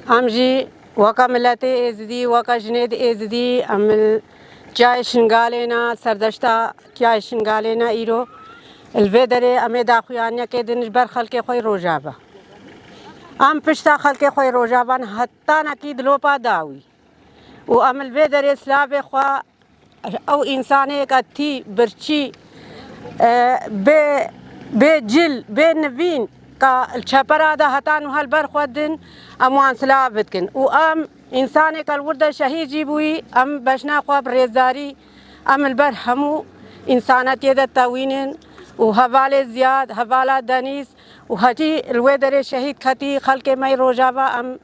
امجی وکا ملت ازدی وکا جنید ازدی ام جای شنگالینا سردشتا جای شنگالینا ایرو الویدره امی داخویانیا که دنش بر خلق خوی روجابا ام پشتا خلق خوی روجابان حتی نکید لوپا داوی و ام الویدره سلاف خوا او انسانی کتی برچی به جل به نوین کا الشپرا ده هتانو هالبر خودن اموان سلابت کن و ام انسان کل ورد شهید جیبوی ام بشنا خواب ریزداری ام البر همو انسانات يد تاوينن وهفال زياد هفالا دنيس وهجي الويدر شهيد كتي خلق ماي روجابا ام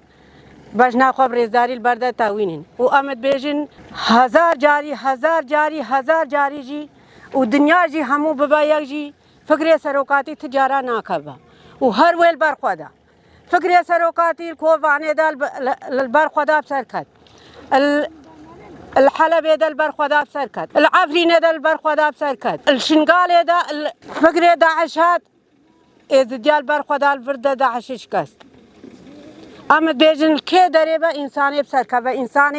بجنا خواب ریزداری البرده تاوینن و امد بیجن هزار جاری جی و دنیا جی همو ببا یک جی فکر سروکاتی تجارا ناکبا و هر ویل بر خدا فکر سروکاتی کووانه دال بر خدا بسر کد الحلب دال بر خدا بسر کد العفرین دال بر خدا بسر کد الشنقال دا فکر داعشات از دیال بر خدا الورده داعشش کست ام بیجن که داره با انسانی بسر که و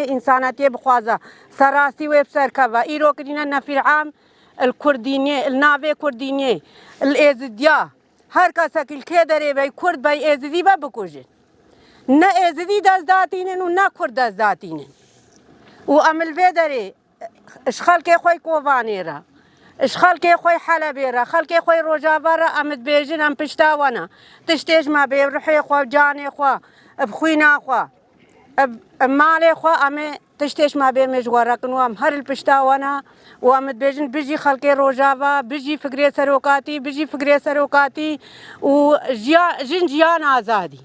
انساناتی بخوازه سراسی و بسر که و ایرو کدینا نفیر عام الکردینی الناوی کردینی الازدیا هر کس که داره با کرد با ازدی با بکوجن نه ازدی دست داتینن و نه کرد دست داتینن و عمل داره اشخال که خوی کووانی را اشخال که خوی حلبی را خال که خوی روجابا را امد بیجن ام پشتاوانا تشتیج ما بی روحی خو جانی خو بخوینا خو مال خو ام تشتیج ما بی مجوارا کنو ام هر الپشتاوانا و امد بیجن بجی خال که روجابا بجی فکری سروکاتی و جن جیان آزادی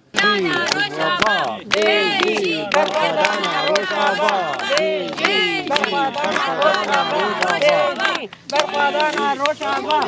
برخوادانا روشابا